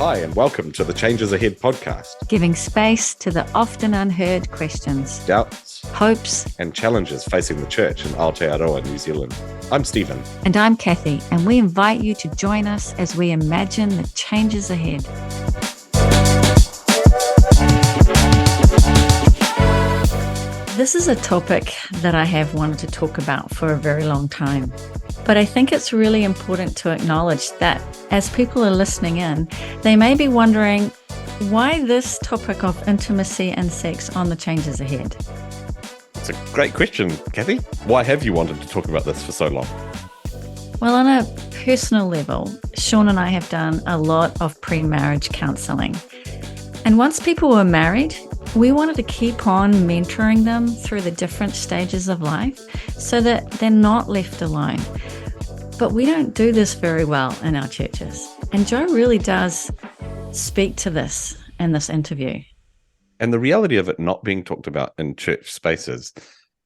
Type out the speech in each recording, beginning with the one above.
Hi, and welcome to the Changes Ahead podcast, giving space to the often unheard questions, doubts, hopes, and challenges facing the church in Aotearoa, New Zealand. I'm Stephen. And I'm Kathy, and we invite you to join us as we imagine the changes ahead. This is a topic that I have wanted to talk about for a very long time. But I think it's really important to acknowledge that as people are listening in, they may be wondering why this topic of intimacy and sex on the Changes Ahead. It's a great question, Kathy. Why have you wanted to talk about this for so long? Well, on a personal level, Sean and I have done a lot of pre-marriage counselling. And once people were married, we wanted to keep on mentoring them through the different stages of life so that they're not left alone. But we don't do this very well in our churches. And Jo really does speak to this in this interview. And the reality of it not being talked about in church spaces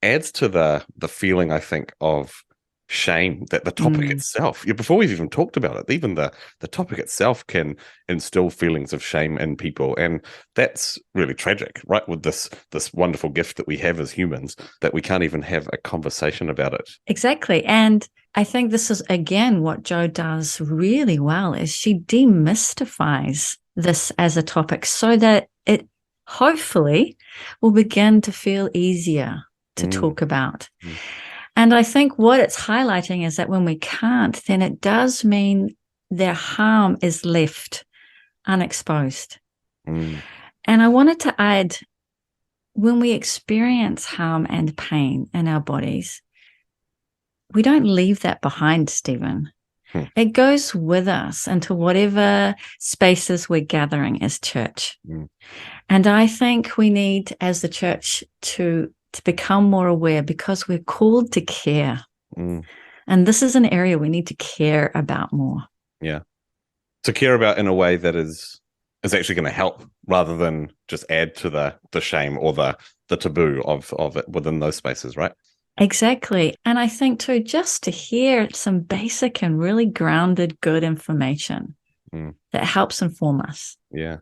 adds to the feeling, I think, of shame that the topic itself, before we've even talked about it, even the topic itself can instill feelings of shame in people. And that's really tragic, right? With this wonderful gift that we have as humans, that we can't even have a conversation about it. Exactly. And I think this is, again, what Jo does really well is she demystifies this as a topic so that it hopefully will begin to feel easier to talk about. And I think what it's highlighting is that when we can't, then it does mean their harm is left unexposed. And I wanted to add, when we experience harm and pain in our bodies, we don't leave that behind, Stephen. It goes with us into whatever spaces we're gathering as church. And I think we need, as the church, to become more aware because we're called to care. And this is an area we need to care about more. Yeah. To care about in a way that is actually going to help rather than just add to the shame or the taboo of it within those spaces, right? Exactly. And I think too, just to hear some basic and really grounded, good information that helps inform us. Yeah.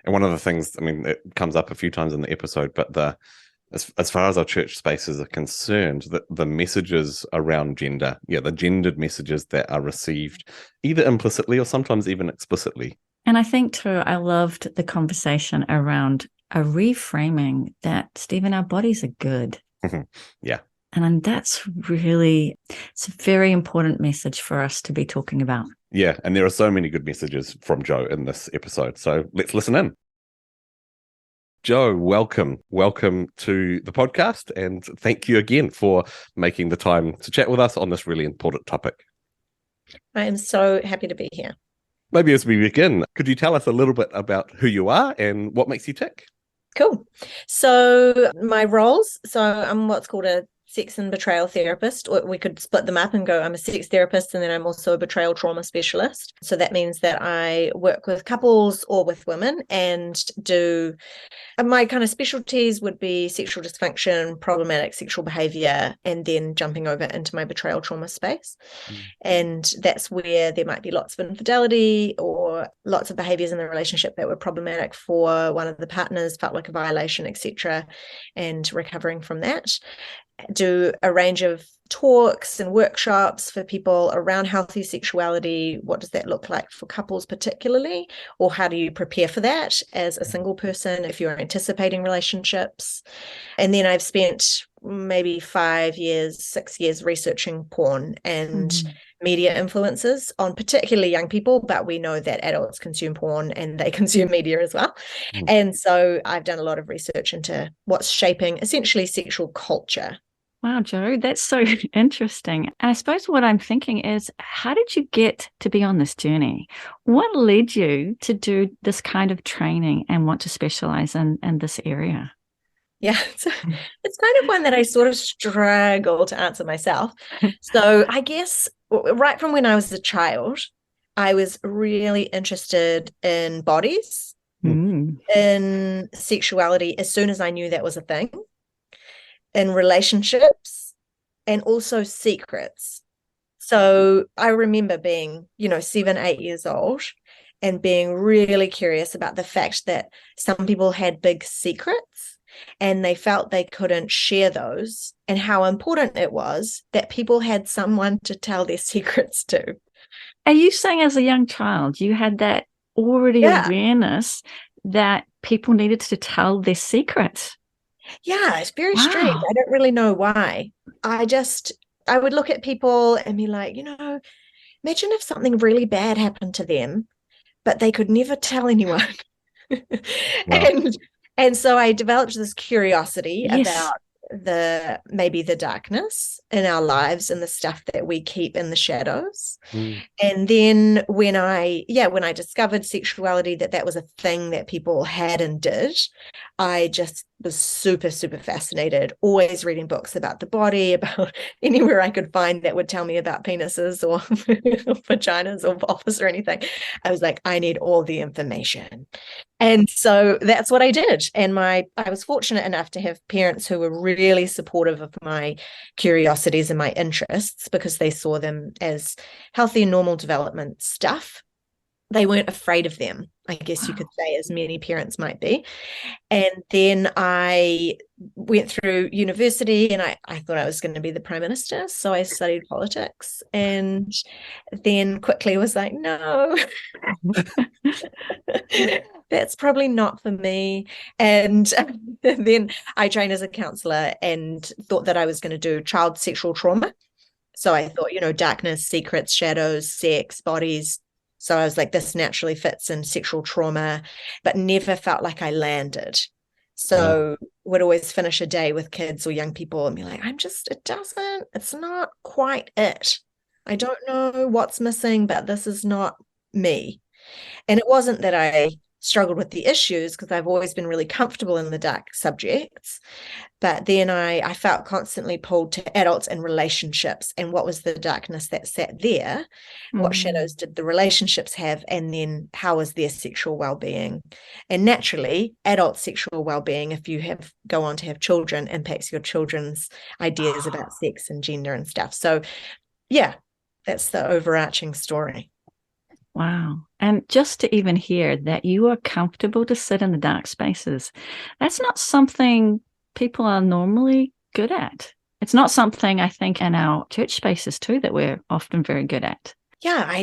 And one of the things, I mean, it comes up a few times in the episode, but as far as our church spaces are concerned, the messages around gender, the gendered messages that are received either implicitly or sometimes even explicitly. And I think too, I loved the conversation around a reframing that, Stephen, our bodies are good. Yeah. And that's it's a very important message for us to be talking about. Yeah, and there are so many good messages from Jo in this episode. So let's listen in. Jo, welcome to the podcast, and thank you again for making the time to chat with us on this really important topic. I am so happy to be here. Maybe as we begin, could you tell us a little bit about who you are and what makes you tick? Cool. So my roles, I'm what's called a sex and betrayal therapist, or we could split them up and go, I'm a sex therapist and then I'm also a betrayal trauma specialist. So that means that I work with couples or with women and my kind of specialties would be sexual dysfunction, problematic sexual behavior, and then jumping over into my betrayal trauma space. And that's where there might be lots of infidelity or lots of behaviors in the relationship that were problematic for one of the partners, felt like a violation, etc., and recovering from that. Do a range of talks and workshops for people around healthy sexuality. What does that look like for couples particularly? Or how do you prepare for that as a single person if you're anticipating relationships? And then I've spent maybe 6 years researching porn and media influences on particularly young people, but we know that adults consume porn and they consume media as well. And so I've done a lot of research into what's shaping essentially sexual culture. Wow, Jo, that's so interesting. And I suppose what I'm thinking is, how did you get to be on this journey? What led you to do this kind of training and want to specialize in this area? Yeah, so it's kind of one that I sort of struggle to answer myself. So I guess right from when I was a child, I was really interested in bodies, in sexuality, as soon as I knew that was a thing, in relationships, and also secrets. So I remember being, 7, 8 years old and being really curious about the fact that some people had big secrets and they felt they couldn't share those, and how important it was that people had someone to tell their secrets to. Are you saying as a young child, you had that already awareness that people needed to tell their secrets? Yeah, it's very strange. I don't really know why. I would look at people and be like, imagine if something really bad happened to them, but they could never tell anyone. Wow. And so I developed this curiosity Yes. about maybe the darkness in our lives and the stuff that we keep in the shadows. And then when I discovered sexuality, that was a thing that people had and did, I just was super, super fascinated, always reading books about the body, about anywhere I could find that would tell me about penises or vaginas or vulvas or anything. I was like, I need all the information. And so that's what I did. And I was fortunate enough to have parents who were really supportive of my curiosities and my interests, because they saw them as healthy and normal development stuff. They weren't afraid of them, I guess you could say, as many parents might be. And then I went through university and I thought I was going to be the prime minister. So I studied politics, and then quickly was like, no, that's probably not for me. And then I trained as a counselor and thought that I was going to do child sexual trauma. So I thought, darkness, secrets, shadows, sex, bodies. So I was like, this naturally fits in sexual trauma, but never felt like I landed. So would always finish a day with kids or young people and be like, it's not quite it. I don't know what's missing, but this is not me. And it wasn't that I struggled with the issues, because I've always been really comfortable in the dark subjects. But then I felt constantly pulled to adults and relationships, and what was the darkness that sat there? What shadows did the relationships have? And then how was their sexual well-being? And naturally, adult sexual well-being, if you go on to have children, impacts your children's ideas about sex and gender and stuff. So yeah, that's the overarching story. Wow. And just to even hear that you are comfortable to sit in the dark spaces, that's not something people are normally good at. It's not something, I think, in our church spaces too that we're often very good at. Yeah,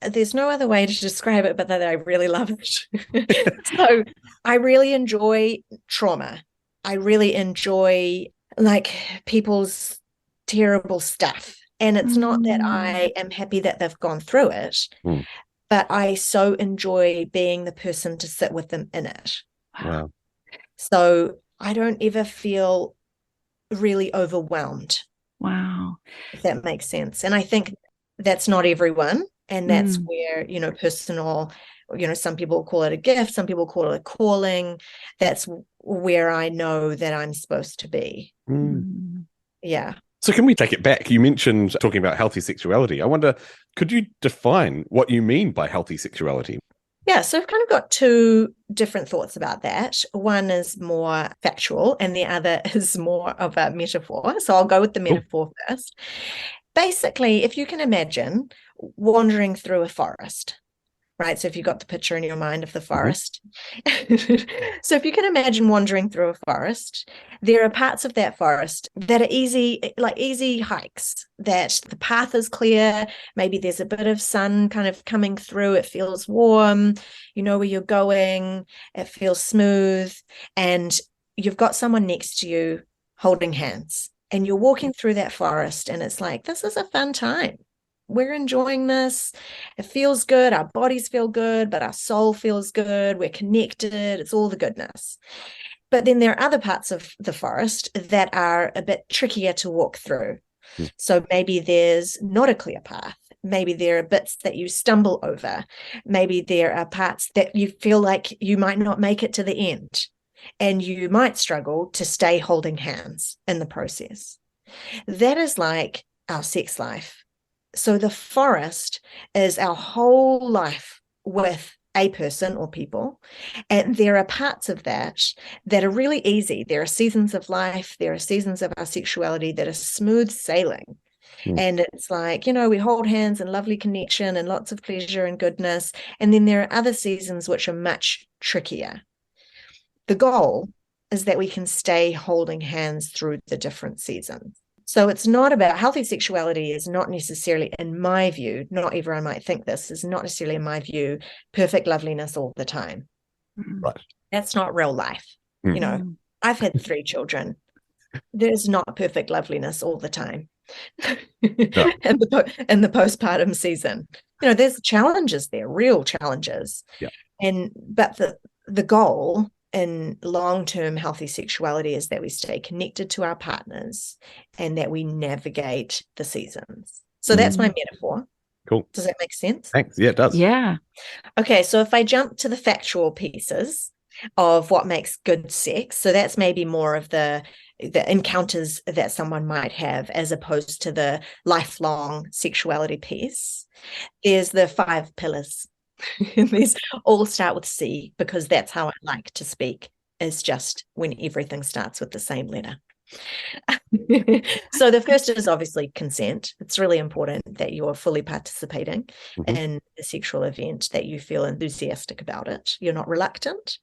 there's no other way to describe it but that I really love it. So I really enjoy trauma. I really enjoy people's terrible stuff. And it's not that I am happy that they've gone through it, but I so enjoy being the person to sit with them in it. Wow. So I don't ever feel really overwhelmed. Wow. If that makes sense. And I think that's not everyone. And that's where, personal, some people call it a gift, some people call it a calling. That's where I know that I'm supposed to be. Yeah. So can we take it back? You mentioned talking about healthy sexuality. I wonder, could you define what you mean by healthy sexuality? Yeah, so I've kind of got two different thoughts about that. One is more factual and the other is more of a metaphor. So I'll go with the metaphor first. Basically, if you can imagine wandering through a forest, right? So if you've got the picture in your mind of the forest. So if you can imagine wandering through a forest, there are parts of that forest that are easy hikes, that the path is clear. Maybe there's a bit of sun kind of coming through. It feels warm. You know where you're going. It feels smooth. And you've got someone next to you holding hands. And you're walking through that forest and it's like, this is a fun time. We're enjoying this. It feels good. Our bodies feel good, but our soul feels good. We're connected. It's all the goodness. But then there are other parts of the forest that are a bit trickier to walk through. So maybe there's not a clear path. Maybe there are bits that you stumble over. Maybe there are parts that you feel like you might not make it to the end. And you might struggle to stay holding hands in the process. That is like our sex life. So the forest is our whole life with a person or people. And there are parts of that that are really easy. There are seasons of life. There are seasons of our sexuality that are smooth sailing. And it's like, we hold hands and lovely connection and lots of pleasure and goodness. And then there are other seasons which are much trickier. The goal is that we can stay holding hands through the different seasons. So it's not about healthy sexuality is not necessarily, in my view, not everyone might think this, is not necessarily, in my view, perfect loveliness all the time. Right. That's not real life. I've had 3 children. There's not perfect loveliness all the time. No. And the postpartum season, there's challenges there, real challenges. Yeah. But the goal in long-term healthy sexuality is that we stay connected to our partners and that we navigate the seasons. So that's my metaphor. Cool. Does that make sense? Thanks. Yeah, it does. Yeah. Okay, so if I jump to the factual pieces of what makes good sex, so that's maybe more of the encounters that someone might have as opposed to the lifelong sexuality piece. There's the 5 pillars. These all start with C because that's how I like to speak, is just when everything starts with the same letter. So the first is obviously consent. It's really important that you're fully participating in a sexual event, that you feel enthusiastic about it. You're not reluctant.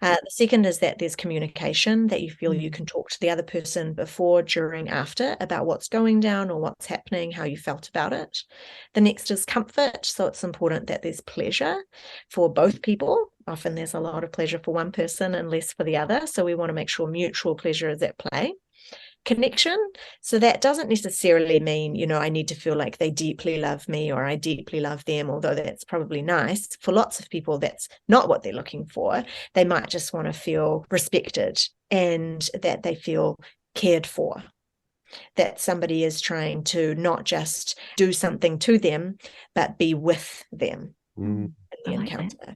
The second is that there's communication, that you feel you can talk to the other person before, during, after about what's going down or what's happening, how you felt about it. The next is comfort. So it's important that there's pleasure for both people. Often there's a lot of pleasure for one person and less for the other. So we want to make sure mutual pleasure is at play. Connection. So that doesn't necessarily mean, I need to feel like they deeply love me or I deeply love them, although that's probably nice. For lots of people, that's not what they're looking for. They might just want to feel respected and that they feel cared for, that somebody is trying to not just do something to them, but be with them in the encounter.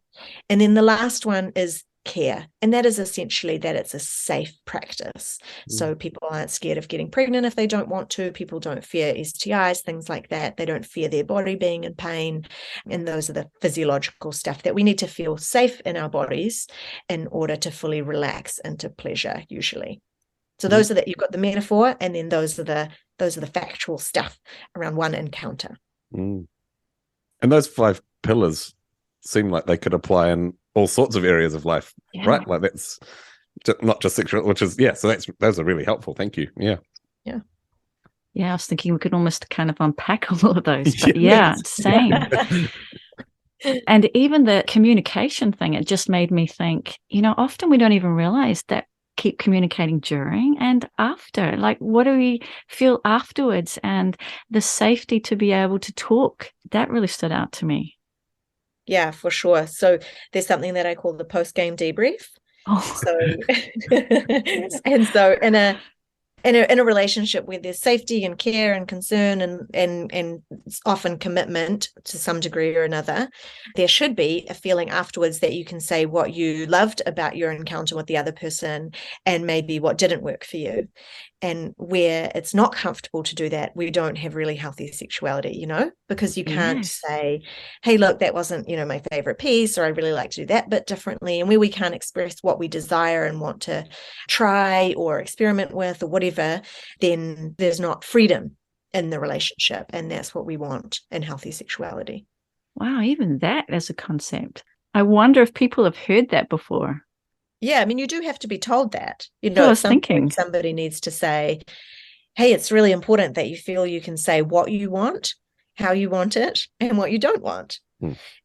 And then the last one is care, and that is essentially that it's a safe practice. So people aren't scared of getting pregnant if they don't want to. People don't fear STIs, things like that. They don't fear their body being in pain, and those are the physiological stuff that we need to feel safe in our bodies in order to fully relax into pleasure usually. So those are you've got the metaphor, and then those are the factual stuff around one encounter. And those 5 pillars seem like they could apply in all sorts of areas of life, right? Like that's not just sexual, which is, so those are really helpful. Thank you. Yeah. I was thinking we could almost kind of unpack all of those, but same. And even the communication thing, it just made me think, often we don't even realize that keep communicating during and after. Like, what do we feel afterwards? And the safety to be able to talk, that really stood out to me. Yeah, for sure. So there's something that I call the post-game debrief. So and so in a relationship where there's safety and care and concern and often commitment to some degree or another, there should be a feeling afterwards that you can say what you loved about your encounter with the other person and maybe what didn't work for you. And where it's not comfortable to do that, we don't have really healthy sexuality, because you can't say, hey, look, that wasn't, my favorite piece, or I'd really like to do that bit differently. And where we can't express what we desire and want to try or experiment with or whatever, then there's not freedom in the relationship. And that's what we want in healthy sexuality. Wow, even that as a concept. I wonder if people have heard that before. Yeah, I mean, you do have to be told that. I was thinking somebody needs to say, hey, it's really important that you feel you can say what you want, how you want it, and what you don't want.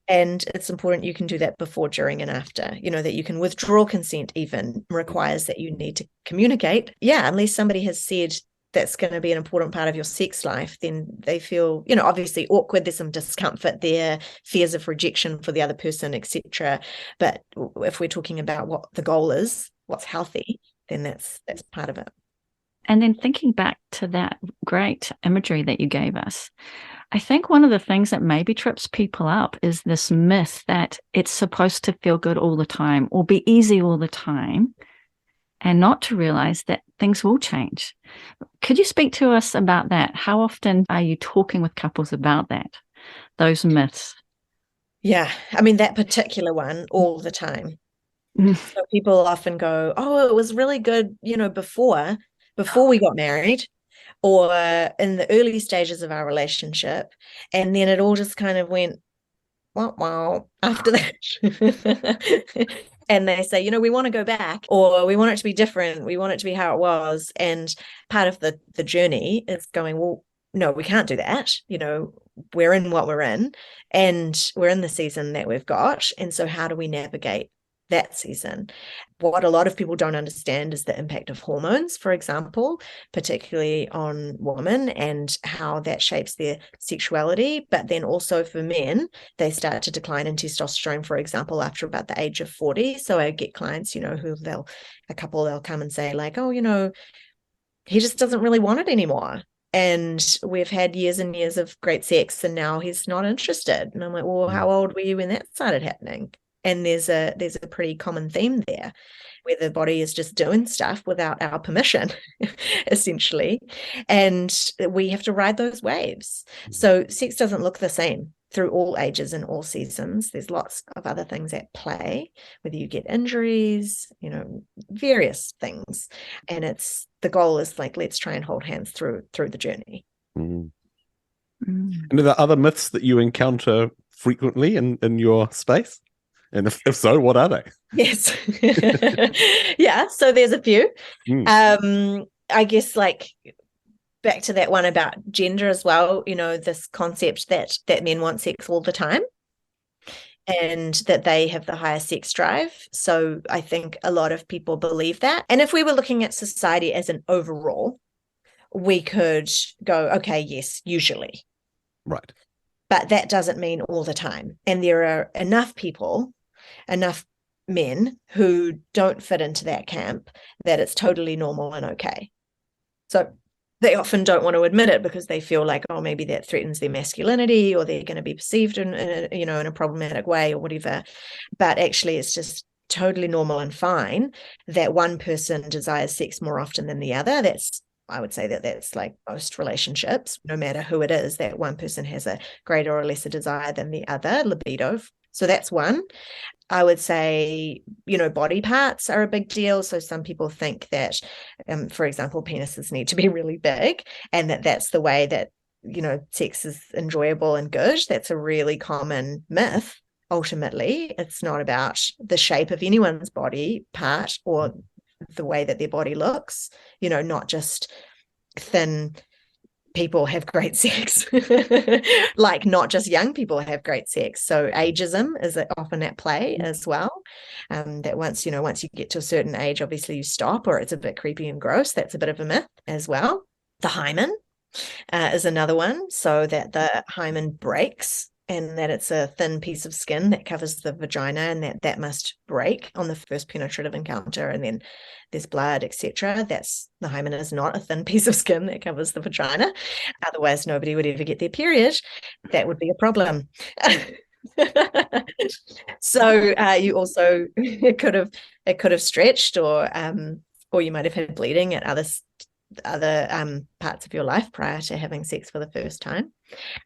And it's important you can do that before, during, and after, that you can withdraw consent even requires that you need to communicate. Yeah, unless somebody has said that's going to be an important part of your sex life, then they feel, obviously awkward. There's some discomfort there, fears of rejection for the other person, etc. But if we're talking about what the goal is, what's healthy, then that's part of it. And then thinking back to that great imagery that you gave us, I think one of the things that maybe trips people up is this myth that it's supposed to feel good all the time or be easy all the time, and not to realize that things will change. Could you speak to us about that? How often are you talking with couples about that, those myths? Yeah, I mean, that particular one all the time. So people often go, oh, it was really good, before we got married, or in the early stages of our relationship. And then it all just kind of went, wow, after that. And they say, we want to go back, or we want it to be different. We want it to be how it was. And part of the journey is going, well, no, we can't do that. We're in what we're in, and we're in the season that we've got. And so how do we navigate that season? What a lot of people don't understand is the impact of hormones, for example, particularly on women, and how that shapes their sexuality. But then also for men, they start to decline in testosterone, for example, after about the age of 40. So I get clients, who they'll come and say like, oh, he just doesn't really want it anymore. And we've had years and years of great sex, and now he's not interested. And I'm like, well, how old were you when that started happening? And there's a pretty common theme there, where the body is just doing stuff without our permission, essentially. And we have to ride those waves. So sex doesn't look the same through all ages and all seasons. There's lots of other things at play, whether you get injuries, various things. And the goal is like, let's try and hold hands through the journey. And are there other myths that you encounter frequently in your space? And if so, what are they? Yes. Yeah, so there's a few. I guess like back to that one about gender as well, this concept that men want sex all the time and that they have the higher sex drive. So I think a lot of people believe that. And if we were looking at society as an overall, we could go, okay, yes, usually. Right. But that doesn't mean all the time. And there are enough men who don't fit into that camp that it's totally normal and okay. So they often don't want to admit it because they feel like, oh, maybe that threatens their masculinity, or they're going to be perceived in a problematic way or whatever. But actually, it's just totally normal and fine that one person desires sex more often than the other. I would say that's like most relationships, no matter who it is, that one person has a greater or lesser desire than the other, libido. So that's one. I would say, body parts are a big deal. So some people think that, for example, penises need to be really big, and that's the way that, sex is enjoyable and good. That's a really common myth. Ultimately, it's not about the shape of anyone's body part or the way that their body looks, not just thin people have great sex, like not just young people have great sex. So ageism is often at play as well. That once you get to a certain age, obviously you stop, or it's a bit creepy and gross. That's a bit of a myth as well. The hymen is another one. So that the hymen breaks, and that it's a thin piece of skin that covers the vagina, and that must break on the first penetrative encounter, and then there's blood, etc. The hymen is not a thin piece of skin that covers the vagina. Otherwise, nobody would ever get their period. That would be a problem. So you also it could have stretched, or you might have had bleeding at other parts of your life prior to having sex for the first time.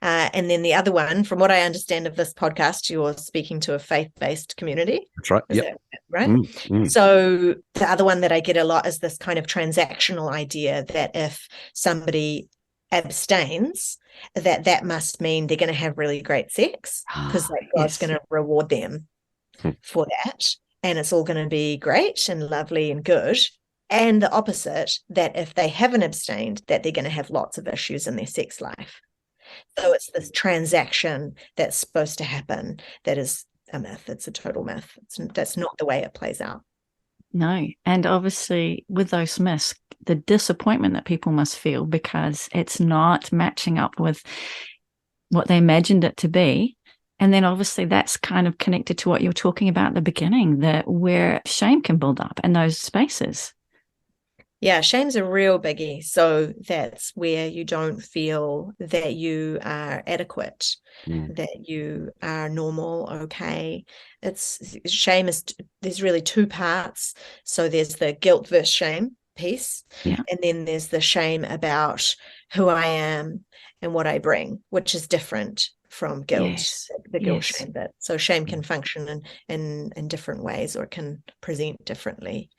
And then the other one, from what I understand of this podcast, you're speaking to a faith-based community. That's right. Is that right? So the other one that I get a lot is this kind of transactional idea that if somebody abstains, that must mean they're going to have really great sex, because God's going to reward them for that, and it's all going to be great and lovely and good. And the opposite, that if they haven't abstained, that they're going to have lots of issues in their sex life. So it's this transaction that's supposed to happen that is a myth. It's a total myth. That's not the way it plays out. No. And obviously with those myths, the disappointment that people must feel because it's not matching up with what they imagined it to be. And then obviously that's kind of connected to what you were talking about at the beginning, that where shame can build up in those spaces. Yeah, shame's a real biggie. So that's where you don't feel that you are adequate, that you are normal, okay. Shame there's really two parts. So there's the guilt versus shame piece, and then there's the shame about who I am and what I bring, which is different from guilt, the guilt shame bit. So shame can function in different ways, or can present differently.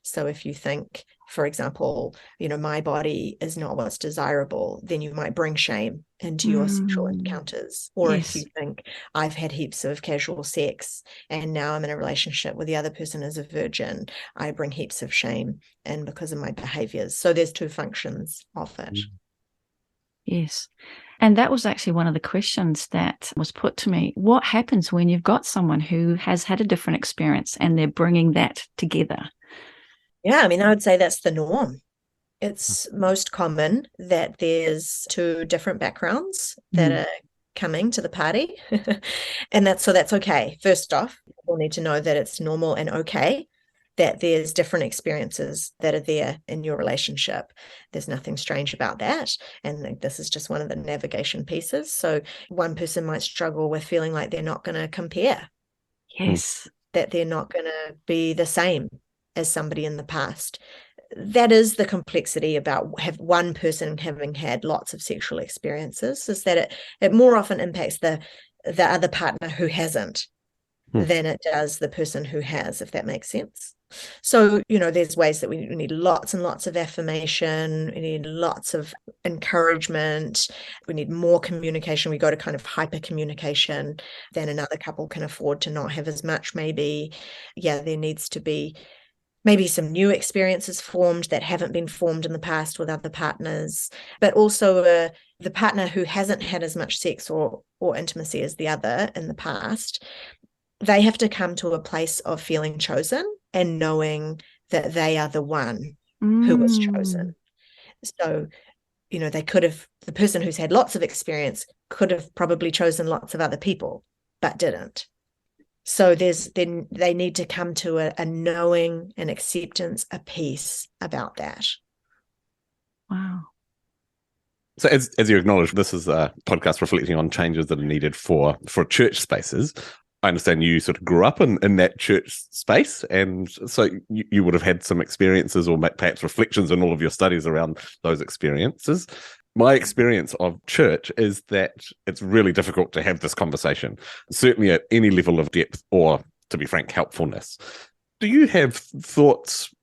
So if you think, for example, my body is not what's desirable, then you might bring shame into your sexual encounters. Or if you think, I've had heaps of casual sex and now I'm in a relationship where the other person is a virgin, I bring heaps of shame in because of my behaviors. So there's two functions of it. Yes. And that was actually one of the questions that was put to me. What happens when you've got someone who has had a different experience and they're bringing that together? Yeah, I mean, I would say that's the norm. It's most common that there's two different backgrounds that are coming to the party. And that's okay. First off, people need to know that it's normal and okay that there's different experiences that are there in your relationship. There's nothing strange about that. And this is just one of the navigation pieces. So one person might struggle with feeling like they're not going to compare. Yes. That they're not going to be the same as somebody in the past. That is the complexity about one person having had lots of sexual experiences, is that it more often impacts the other partner who hasn't than it does the person who has, if that makes sense. So, there's ways that we need lots and lots of affirmation. We need lots of encouragement. We need more communication. We go to kind of hyper communication than another couple can afford to not have as much, maybe. Yeah, there needs to be maybe some new experiences formed that haven't been formed in the past with other partners, but also the partner who hasn't had as much sex or intimacy as the other in the past, they have to come to a place of feeling chosen and knowing that they are the one who was chosen. So, the person who's had lots of experience could have probably chosen lots of other people, but didn't. So they need to come to a knowing, an acceptance, a peace about that. Wow. So as you acknowledge, this is a podcast reflecting on changes that are needed for church spaces. I understand you sort of grew up in that church space, and so you would have had some experiences or perhaps reflections in all of your studies around those experiences. My experience of church is that it's really difficult to have this conversation, certainly at any level of depth or, to be frank, helpfulness. Do you have thoughts,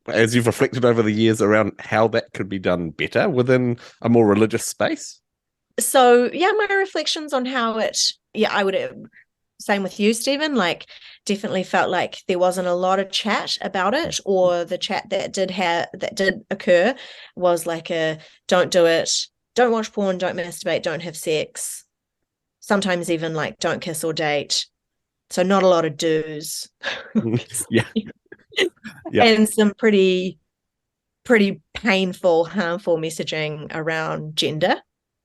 as you've reflected over the years, around how that could be done better within a more religious space? So, yeah, my reflections on how I would, same with you, Stephen, definitely felt like there wasn't a lot of chat about it, or the chat that did occur was don't do it, don't watch porn, don't masturbate, don't have sex, sometimes even don't kiss or date. So not a lot of do's. Yeah. And some pretty painful, harmful messaging around gender.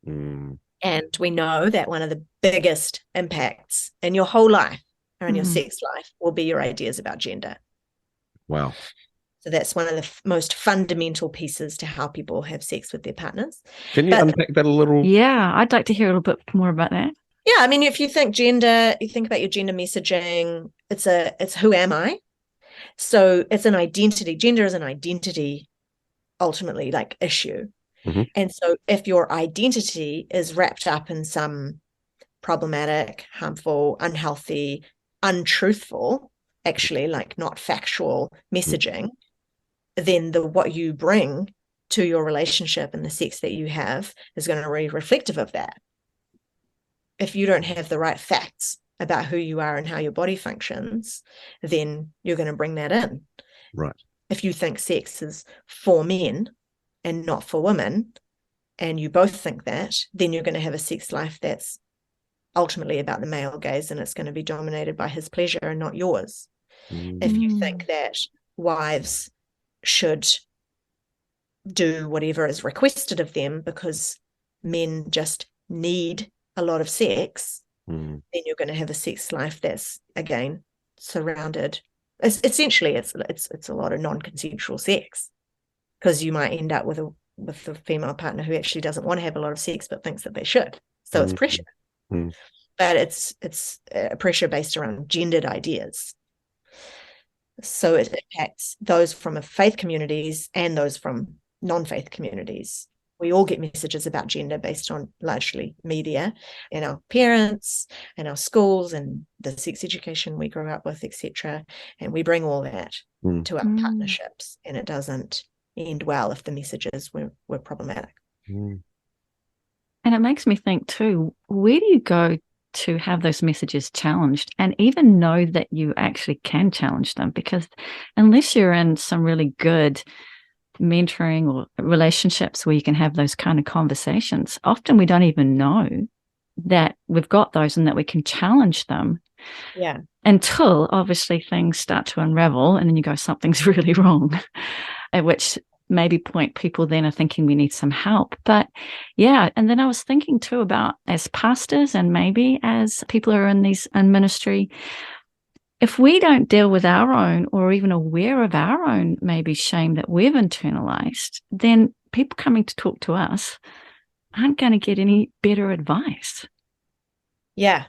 And we know that one of the biggest impacts in your whole life or in your sex life will be your ideas about gender. Wow. So that's one of the most fundamental pieces to how people have sex with their partners. Can you unpack that a little? Yeah, I'd like to hear a little bit more about that. Yeah, I mean, if you think gender, you think about your gender messaging, it's who am I? So it's an identity. Gender is an identity, ultimately, issue. And so if your identity is wrapped up in some problematic, harmful, unhealthy, untruthful, actually not factual messaging, then what you bring to your relationship and the sex that you have is going to be reflective of that. If you don't have the right facts about who you are and how your body functions, then you're going to bring that in. Right. If you think sex is for men and not for women, and you both think that, then you're going to have a sex life that's ultimately about the male gaze, and it's going to be dominated by his pleasure and not yours. If you think that wives should do whatever is requested of them because men just need a lot of sex, then you're going to have a sex life that's, again, surrounded. Essentially, it's a lot of non-consensual sex, because you might end up with a female partner who actually doesn't want to have a lot of sex but thinks that they should. So it's pressure. But it's pressure based around gendered ideas. So it impacts those from faith communities and those from non-faith communities. We all get messages about gender based on largely media and our parents and our schools and the sex education we grew up with, etc. And we bring all that to our partnerships, and it doesn't end well if the messages were problematic. And it makes me think too, where do you go to have those messages challenged and even know that you actually can challenge them? Because unless you're in some really good mentoring or relationships where you can have those kind of conversations, often we don't even know that we've got those and that we can challenge them. Yeah. Until obviously things start to unravel and then you go, something's really wrong, at which maybe point people then are thinking we need some help. But yeah, and then I was thinking too about as pastors and maybe as people who are in ministry, if we don't deal with our own or even aware of our own maybe shame that we've internalized, then people coming to talk to us aren't going to get any better advice. Yeah,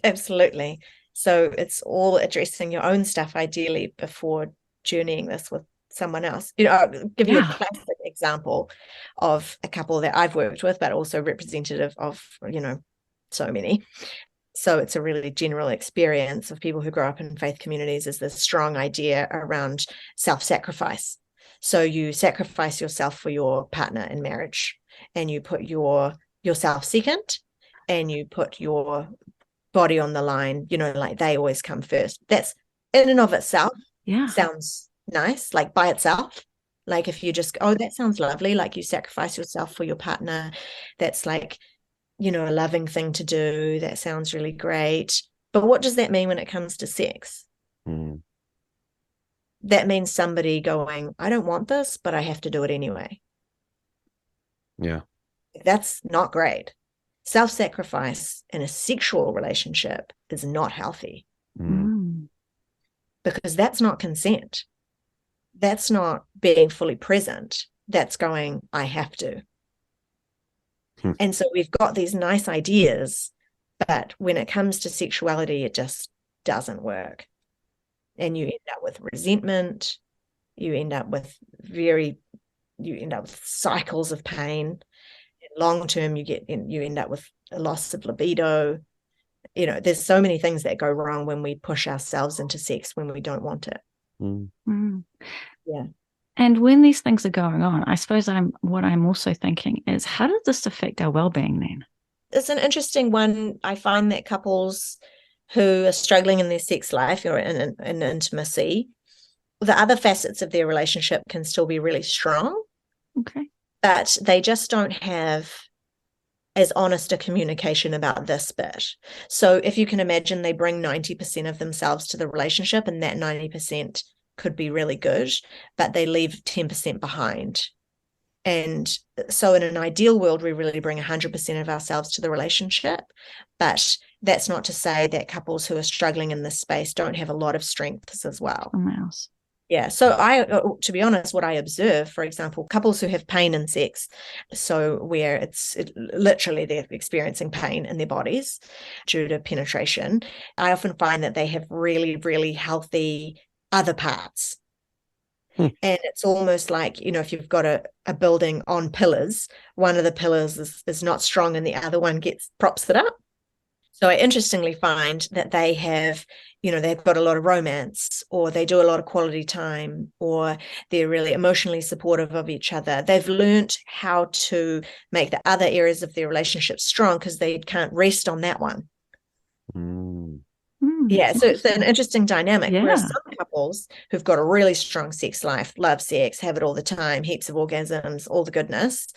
absolutely. So it's all addressing your own stuff ideally before journeying this with someone else. I'll give you a classic example of a couple that I've worked with, but also representative of, so many. So it's a really general experience of people who grow up in faith communities, is this strong idea around self-sacrifice. So you sacrifice yourself for your partner in marriage, and you put yourself second, and you put your body on the line, like they always come first. That's in and of itself sounds nice, like by itself. Like if you just, that sounds lovely, like you sacrifice yourself for your partner. That's like, a loving thing to do. That sounds really great. But what does that mean when it comes to sex? That means somebody going, I don't want this, but I have to do it anyway. Yeah. That's not great. Self-sacrifice in a sexual relationship is not healthy because that's not consent. That's not being fully present. That's going, I have to. And so we've got these nice ideas, but when it comes to sexuality, it just doesn't work. And you end up with resentment. You end up with cycles of pain. Long term, you end up with a loss of libido. There's so many things that go wrong when we push ourselves into sex when we don't want it. Yeah. And when these things are going on, I suppose what I'm also thinking is, how does this affect our well-being then? It's an interesting one. I find that couples who are struggling in their sex life or in intimacy, the other facets of their relationship can still be really strong. Okay. But they just don't have as honest a communication about this bit. So if you can imagine, they bring 90% of themselves to the relationship, and that 90% could be really good, but they leave 10% behind. And so in an ideal world, we really bring 100% of ourselves to the relationship. But that's not to say that couples who are struggling in this space don't have a lot of strengths as well. Yeah. So to be honest, what I observe, for example, couples who have pain in sex, so where literally they're experiencing pain in their bodies due to penetration, I often find that they have really, really healthy other parts. And it's almost like, if you've got a building on pillars, one of the pillars is not strong and the other one props it up. So I interestingly find that they have, they've got a lot of romance, or they do a lot of quality time, or they're really emotionally supportive of each other. They've learned how to make the other areas of their relationship strong because they can't rest on that one. Yeah, so it's an interesting dynamic. Yeah. Whereas some couples who've got a really strong sex life, love sex, have it all the time, heaps of orgasms, all the goodness,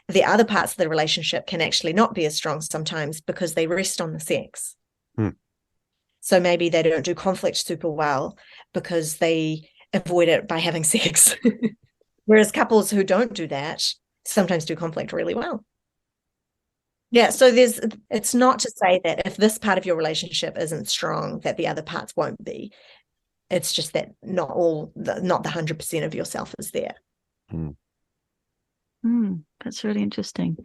the other parts of the relationship can actually not be as strong sometimes because they rest on the sex. So maybe they don't do conflict super well because they avoid it by having sex. Whereas couples who don't do that sometimes do conflict really well. Yeah, so it's not to say that if this part of your relationship isn't strong, that the other parts won't be. It's just that not the 100% of yourself is there. That's really interesting.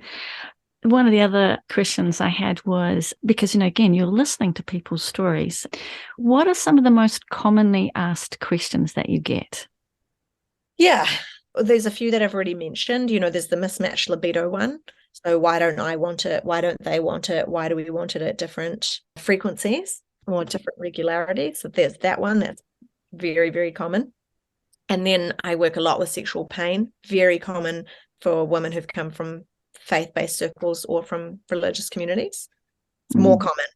One of the other questions I had was, because, again, you're listening to people's stories. What are some of the most commonly asked questions that you get? Yeah, there's a few that I've already mentioned. There's the mismatched libido one. So why don't I want it? Why don't they want it? Why do we want it at different frequencies or different regularities? So there's that one that's very, very common. And then I work a lot with sexual pain, very common for women who've come from faith-based circles or from religious communities. It's more common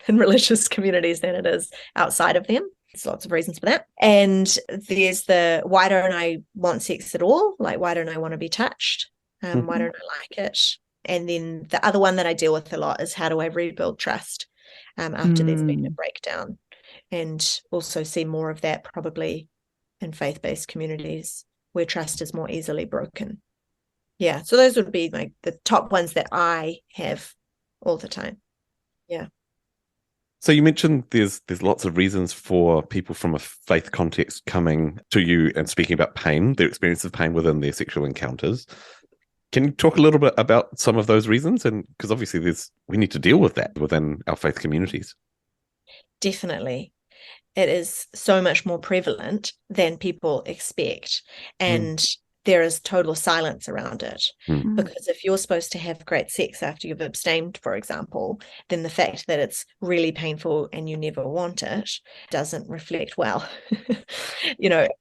in religious communities than it is outside of them. There's lots of reasons for that. And there's the, why don't I want sex at all? Like, why don't I want to be touched? Why don't I like it? And then the other one that I deal with a lot is, how do I rebuild trust after there's been a breakdown? And also see more of that probably in faith-based communities where trust is more easily broken. Yeah, so those would be like the top ones that I have all the time. Yeah. So you mentioned there's lots of reasons for people from a faith context coming to you and speaking about pain, their experience of pain within their sexual encounters. Can you talk a little bit about some of those reasons? And because obviously we need to deal with that within our faith communities. Definitely. It is so much more prevalent than people expect. And there is total silence around it. Because if you're supposed to have great sex after you've abstained, for example, then the fact that it's really painful and you never want it doesn't reflect well.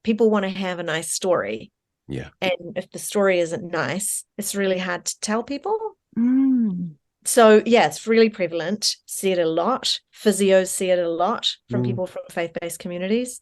People want to have a nice story. Yeah. And if the story isn't nice, it's really hard to tell people. So, yeah, it's really prevalent. See it a lot. Physios see it a lot from people from faith-based communities.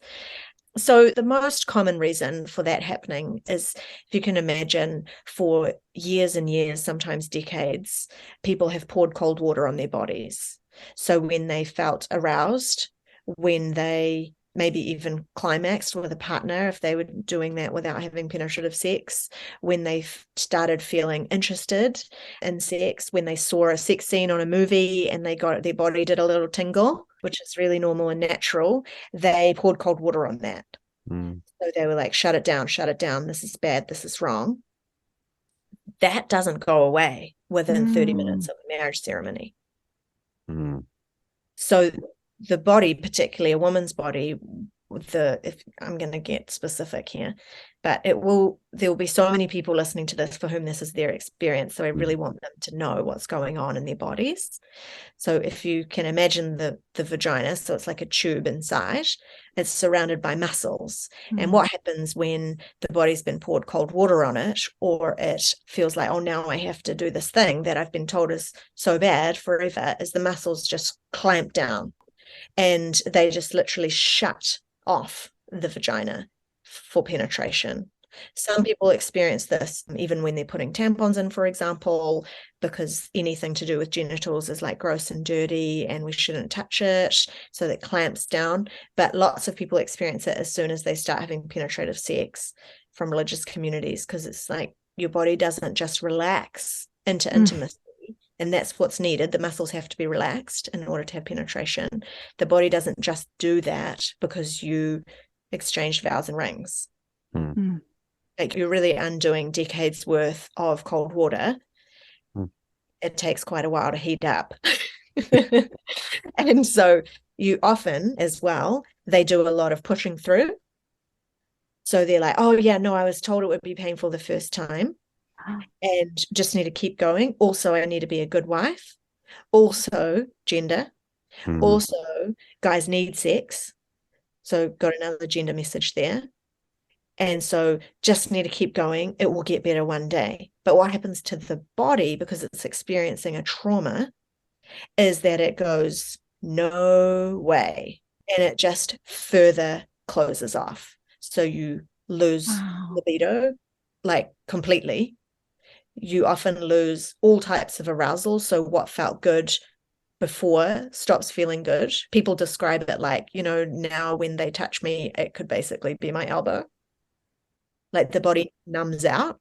So the most common reason for that happening is, if you can imagine, for years and years, sometimes decades, people have poured cold water on their bodies. So when they felt aroused, when they maybe even climaxed with a partner, if they were doing that without having penetrative sex, when they started feeling interested in sex, when they saw a sex scene on a movie and their body did a little tingle, which is really normal and natural, they poured cold water on that. So they were like, shut it down, this is bad, this is wrong. That doesn't go away within 30 minutes of a marriage ceremony. So the body, particularly a woman's body, if I'm going to get specific here, but there will be so many people listening to this for whom this is their experience. So I really want them to know what's going on in their bodies. So if you can imagine the vagina, so it's like a tube inside, it's surrounded by muscles. And what happens when the body's been poured cold water on it, or it feels like, oh, now I have to do this thing that I've been told is so bad forever, is the muscles just clamp down and they just literally shut off the vagina for penetration. Some people experience this even when they're putting tampons in, for example, because anything to do with genitals is like gross and dirty and we shouldn't touch it, so that clamps down. But lots of people experience it as soon as they start having penetrative sex from religious communities, because it's like your body doesn't just relax into intimacy. And that's what's needed. The muscles have to be relaxed in order to have penetration. The body doesn't just do that because you exchanged vows and rings. Like, you're really undoing decades worth of cold water. It takes quite a while to heat up. And so you often, as well, they do a lot of pushing through. So they're like, oh yeah, no, I was told it would be painful the first time and just need to keep going. Also, I need to be a good wife. Also, gender. Also, guys need sex. So got another gender message there. And so just need to keep going. It will get better one day. But what happens to the body, because it's experiencing a trauma, is that it goes, no way. And it just further closes off. So you lose libido, like completely. You often lose all types of arousal. So what felt good before stops feeling good. People describe it like, now when they touch me, it could basically be my elbow. Like the body numbs out,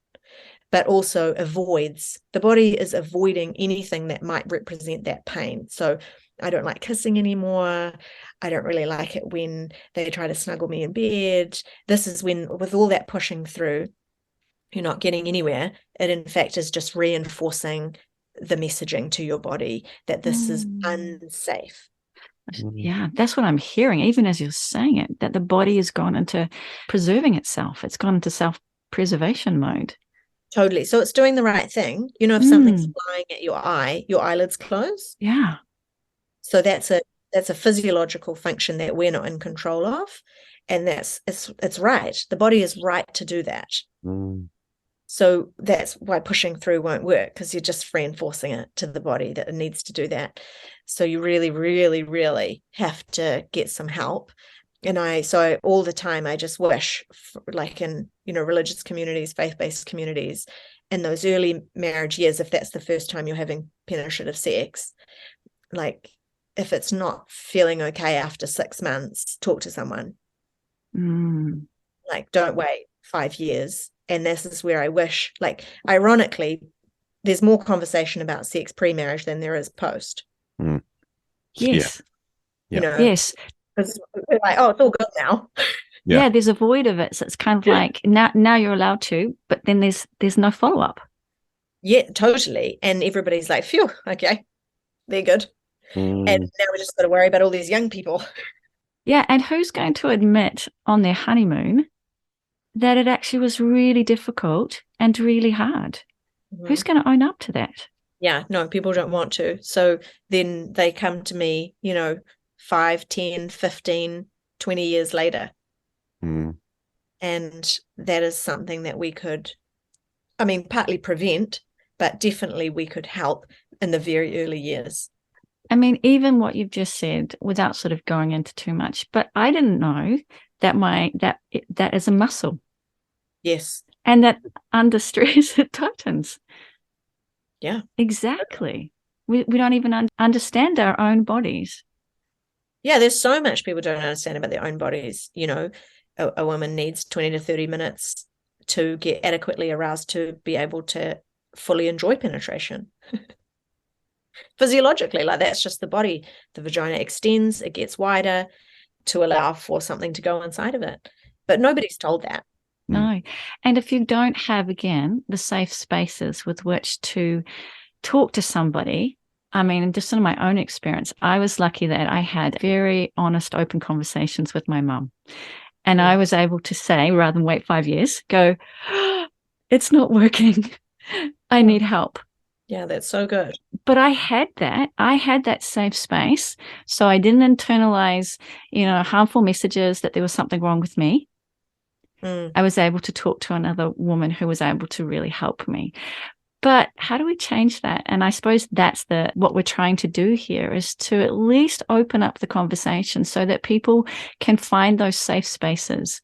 but also avoids. The body is avoiding anything that might represent that pain. So I don't like kissing anymore. I don't really like it when they try to snuggle me in bed. This is when, with all that pushing through, you're not getting anywhere. It in fact is just reinforcing the messaging to your body that this is unsafe. Yeah, that's what I'm hearing, even as you're saying it, that the body has gone into preserving itself. It's gone into self-preservation mode. Totally. So it's doing the right thing. If something's flying at your eye, your eyelids close. Yeah. So that's a physiological function that we're not in control of. And it's right. The body is right to do that. Mm. So that's why pushing through won't work, because you're just reinforcing it to the body that it needs to do that. So you really, really, really have to get some help. And so all the time, I just wish, like in, religious communities, faith-based communities, in those early marriage years, if that's the first time you're having penetrative sex, like if it's not feeling okay after 6 months, talk to someone. Like, don't wait 5 years. And this is where I wish, like, ironically, there's more conversation about sex pre-marriage than there is post. Mm. Yes. Yeah. Yes. Because we're like, oh, it's all good now. Yeah, there's a void of it. So it's kind of like now you're allowed to, but then there's no follow-up. Yeah, totally. And everybody's like, phew, okay, they're good. And now we just got to worry about all these young people. Yeah, and who's going to admit on their honeymoon that it actually was really difficult and really hard? Mm-hmm. Who's going to own up to that? Yeah, no, people don't want to. So then they come to me, 5, 10, 15, 20 years later. And that is something that we could, partly prevent, but definitely we could help in the very early years. I mean, even what you've just said, without sort of going into too much, but I didn't know that that is a muscle. Yes. And that under stress it tightens. Yeah. Exactly. We don't even understand our own bodies. Yeah, there's so much people don't understand about their own bodies. A woman needs 20 to 30 minutes to get adequately aroused to be able to fully enjoy penetration. Physiologically, like, that's just the body. The vagina extends, it gets wider to allow for something to go inside of it. But nobody's told that. No. And if you don't have, again, the safe spaces with which to talk to somebody, just in my own experience, I was lucky that I had very honest, open conversations with my mum. And I was able to say, rather than wait 5 years, go, oh, it's not working. I need help. Yeah, that's so good. But I had that safe space. So I didn't internalize, harmful messages that there was something wrong with me. I was able to talk to another woman who was able to really help me. But how do we change that? And I suppose that's what we're trying to do here, is to at least open up the conversation so that people can find those safe spaces.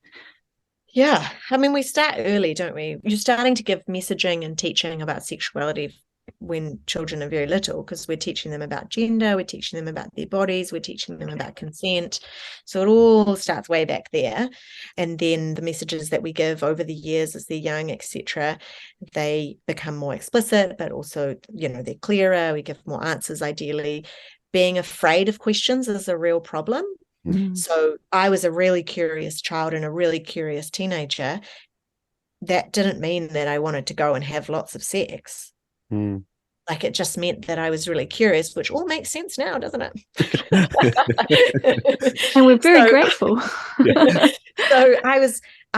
Yeah. We start early, don't we? You're starting to give messaging and teaching about sexuality when children are very little, because we're teaching them about gender, we're teaching them about their bodies, we're teaching them about consent. So it all starts way back there. And then the messages that we give over the years as they're young, etc., they become more explicit, but also, they're clearer. We give more answers, ideally. Being afraid of questions is a real problem. So I was a really curious child and a really curious teenager. That didn't mean that I wanted to go and have lots of sex. Like, it just meant that I was really curious, which all makes sense now, doesn't it? And we're very grateful. So I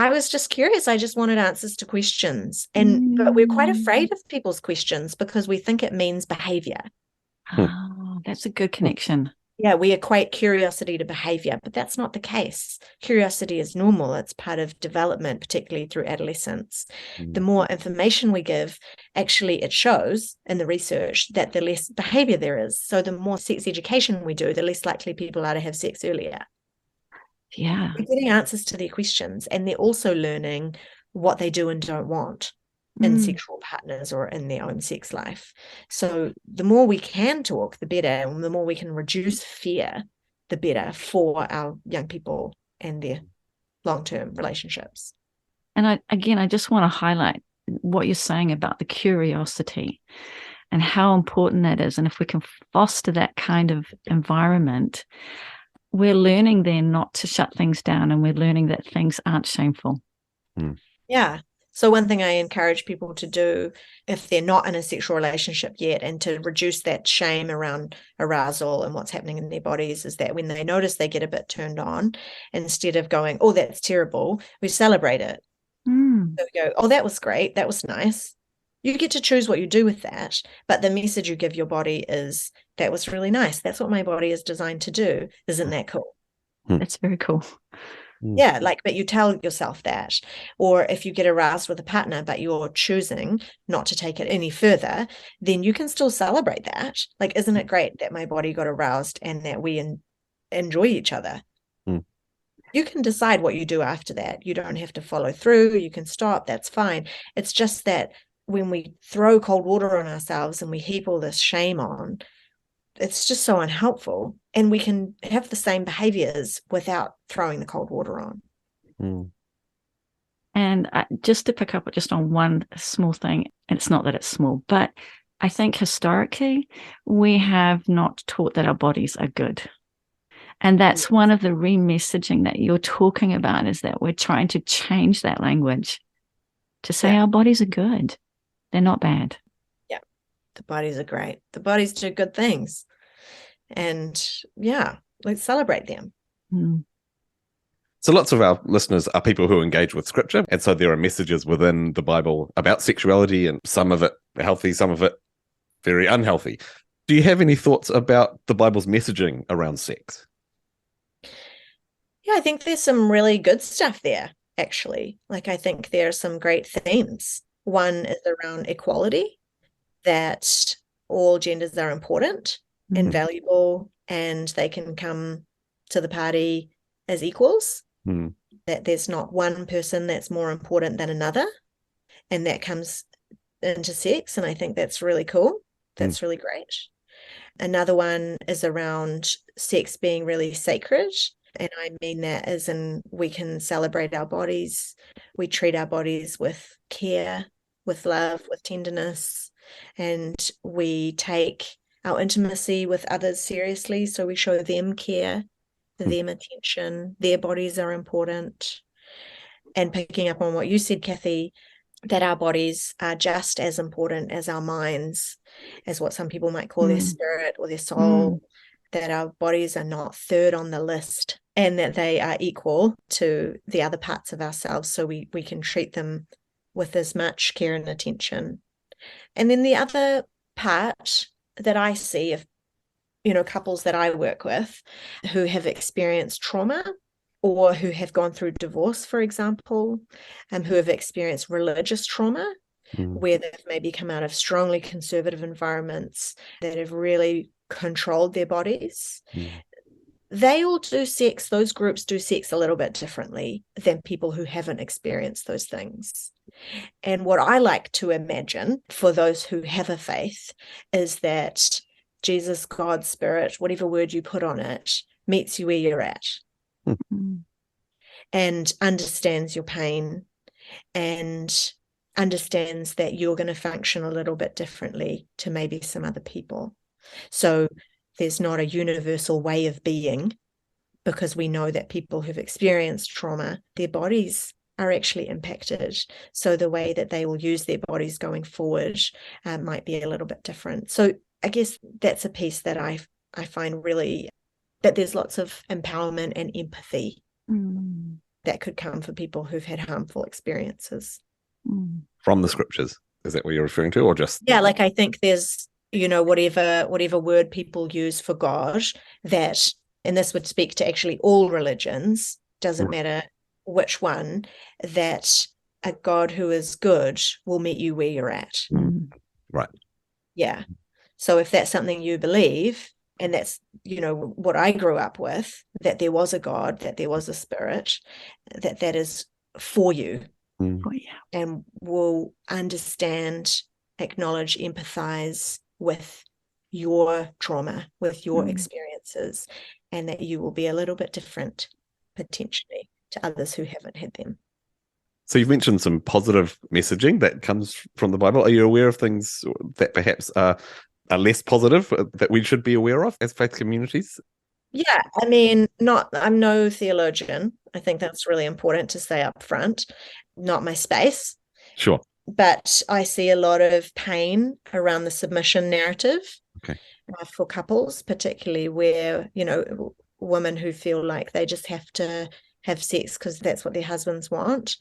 was just curious. I just wanted answers to questions. But we're quite afraid of people's questions because we think it means behavior. Oh, that's a good connection. Yeah, we equate curiosity to behavior, but that's not the case. Curiosity is normal. It's part of development, particularly through adolescence. The more information we give, actually, it shows in the research that the less behavior there is. So the more sex education we do, the less likely people are to have sex earlier. Yeah. We're getting answers to their questions, and they're also learning what they do and don't want in sexual partners or in their own sex life. So the more we can talk, the better, and the more we can reduce fear, the better for our young people and their long-term relationships. And I just want to highlight what you're saying about the curiosity and how important that is. And if we can foster that kind of environment, we're learning then not to shut things down, and we're learning that things aren't shameful. Yeah. So one thing I encourage people to do if they're not in a sexual relationship yet, and to reduce that shame around arousal and what's happening in their bodies, is that when they notice they get a bit turned on, instead of going, oh, that's terrible, we celebrate it. So we go, oh, that was great. That was nice. You get to choose what you do with that. But the message you give your body is, that was really nice. That's what my body is designed to do. Isn't that cool? That's very cool. Yeah, like, but you tell yourself that. Or if you get aroused with a partner, but you're choosing not to take it any further, then you can still celebrate that. Like, isn't it great that my body got aroused and that we enjoy each other? Mm. You can decide what you do after that. You don't have to follow through. You can stop. That's fine. It's just that when we throw cold water on ourselves and we heap all this shame on, it's just so unhelpful. And we can have the same behaviors without throwing the cold water on. Mm. And just to pick up just on one small thing, and it's not that it's small, but I think historically we have not taught that our bodies are good. And that's one of the re-messaging that you're talking about, is that we're trying to change that language to say our bodies are good. They're not bad. Yeah. The bodies are great. The bodies do good things. And yeah, let's celebrate them. Mm. So lots of our listeners are people who engage with scripture. And so there are messages within the Bible about sexuality, and some of it healthy, some of it very unhealthy. Do you have any thoughts about the Bible's messaging around sex? Yeah, I think there's some really good stuff there, actually. Like, I think there are some great themes. One is around equality, that all genders are important and valuable, and they can come to the party as equals. That there's not one person that's more important than another, and that comes into sex. And I think that's really cool. That's really great. Another one is around sex being really sacred. And I mean that as in we can celebrate our bodies. We treat our bodies with care, with love, with tenderness, and we take our intimacy with others seriously. So we show them care, them attention. Their bodies are important. And picking up on what you said, Kathy, that our bodies are just as important as our minds, as what some people might call their spirit or their soul, that our bodies are not third on the list, and that they are equal to the other parts of ourselves. So we can treat them with as much care and attention. And then the other part that I see of, couples that I work with who have experienced trauma, or who have gone through divorce, for example, who have experienced religious trauma, where they've maybe come out of strongly conservative environments that have really controlled their bodies. They all do sex, those groups do sex a little bit differently than people who haven't experienced those things. And what I like to imagine for those who have a faith is that Jesus, God, Spirit, whatever word you put on it, meets you where you're at. And understands your pain, and understands that you're going to function a little bit differently to maybe some other people. So there's not a universal way of being, because we know that people who've experienced trauma, their bodies are actually impacted. So the way that they will use their bodies going forward might be a little bit different. So I guess that's a piece that I find really, that there's lots of empowerment and empathy that could come for people who've had harmful experiences. From the scriptures, is that what you're referring to, or just? Yeah, like I think there's, whatever word people use for God, that, and this would speak to actually all religions, doesn't matter which one, that a God who is good will meet you where you're at. Right. Yeah. So if that's something you believe, and that's, what I grew up with, that there was a God, that there was a spirit, that is for you, and will understand, acknowledge, empathize with your trauma, with your experiences, and that you will be a little bit different potentially to others who haven't had them. So you've mentioned some positive messaging that comes from the Bible. Are you aware of things that perhaps are less positive that we should be aware of as faith communities? Yeah, I mean, I'm no theologian. I think that's really important to say up front. Not my space. Sure. But I see a lot of pain around the submission narrative for couples, particularly where, women who feel like they just have to have sex because that's what their husbands want,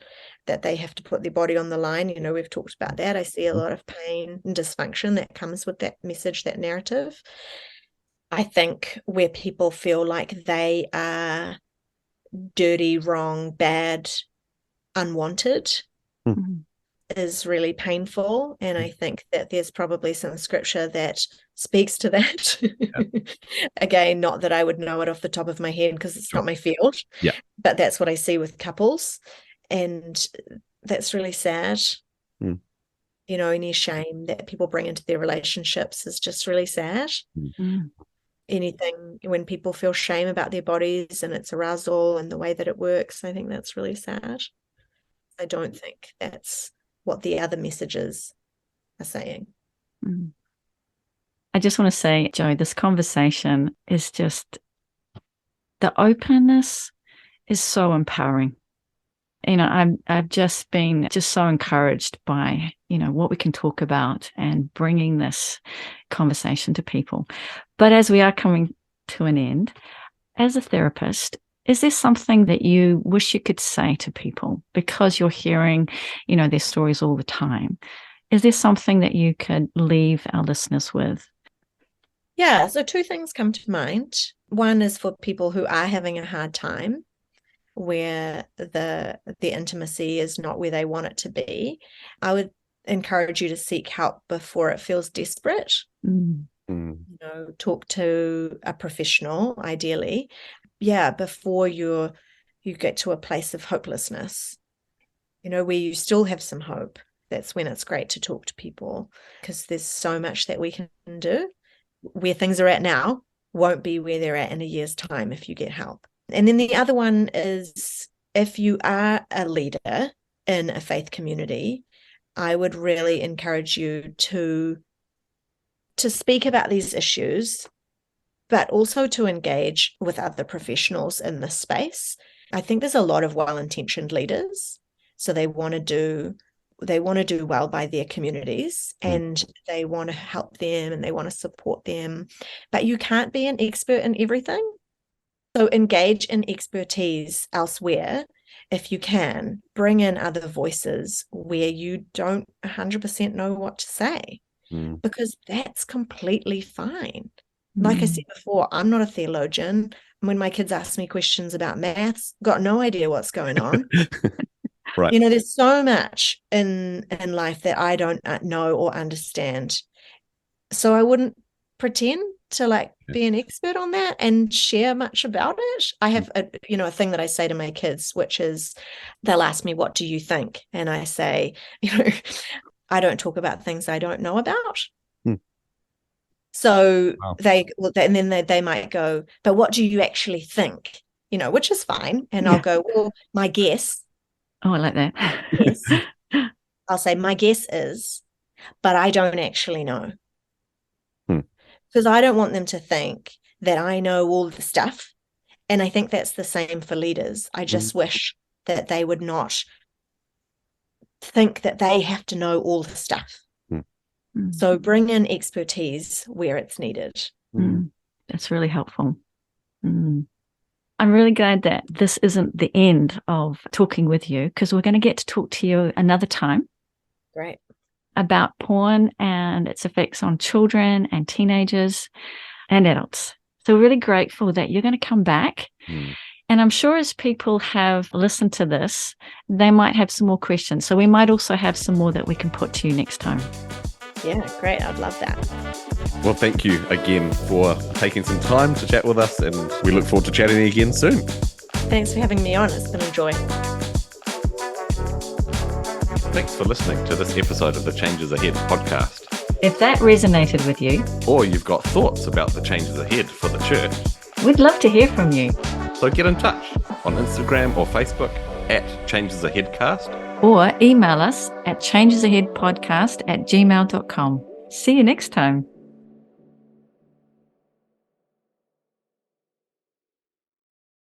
that they have to put their body on the line. We've talked about that. I see a lot of pain and dysfunction that comes with that message, that narrative. I think where people feel like they are dirty, wrong, bad, unwanted is really painful. And I think that there's probably some scripture that speaks to that. Again, not that I would know it off the top of my head because it's not my field. Yeah. But that's what I see with couples. And that's really sad. You know, any shame that people bring into their relationships is just really sad. Anything when people feel shame about their bodies and its arousal and the way that it works, I think that's really sad. I don't think that's what the other messages are saying. I just want to say, Jo, this conversation is just, the openness is so empowering. You know, I've just been so encouraged by, you know, what we can talk about and bringing this conversation to people. But as we are coming to an end, as a therapist, is there something that you wish you could say to people because you're hearing, you know, their stories all the time? Is there something that you could leave our listeners with? Yeah, so 2 things come to mind. One is for people who are having a hard time, where the intimacy is not where they want it to be. I would encourage you to seek help before it feels desperate. You know, talk to a professional, ideally. Yeah, before you get to a place of hopelessness, you know, where you still have some hope. That's when it's great to talk to people, because there's so much that we can do. Where things are at now won't be where they're at in a year's time if you get help. And then the other one is, if you are a leader in a faith community, I would really encourage you to speak about these issues, but also to engage with other professionals in this space. I think there's a lot of well-intentioned leaders, so they want to do well by their communities, and they want to help them and they want to support them, but you can't be an expert in everything. So engage in expertise elsewhere if you can. Bring in other voices where you don't 100% know what to say, because that's completely fine. Like I said before, I'm not a theologian. When my kids ask me questions about maths, got no idea what's going on. Right. You know, there's so much in life that I don't know or understand. So I wouldn't pretend to be an expert on that and share much about it. I have a thing that I say to my kids, which is, they'll ask me, what do you think? And I say, I don't talk about things I don't know about. So and then they might go, but what do you actually think? Which is fine. And I'll go, well, my guess. Oh, I like that. Yes. I'll say, my guess is, but I don't actually know. Because I don't want them to think that I know all the stuff. And I think that's the same for leaders. I just wish that they would not think that they have to know all the stuff. So bring in expertise where it's needed. That's really helpful. I'm really glad that this isn't the end of talking with you, because we're going to get to talk to you another time. Great. About porn and its effects on children and teenagers and adults. So we're really grateful that you're going to come back. And I'm sure as people have listened to this, they might have some more questions. So we might also have some more that we can put to you next time. Yeah, great. I'd love that. Well, thank you again for taking some time to chat with us, and we look forward to chatting again soon. Thanks for having me on. It's been a joy. Thanks for listening to this episode of the Changes Ahead podcast. If that resonated with you, or you've got thoughts about the changes ahead for the church, we'd love to hear from you. So get in touch on Instagram or Facebook at Changes Ahead Cast, or email us at changesaheadpodcast@gmail.com. See you next time.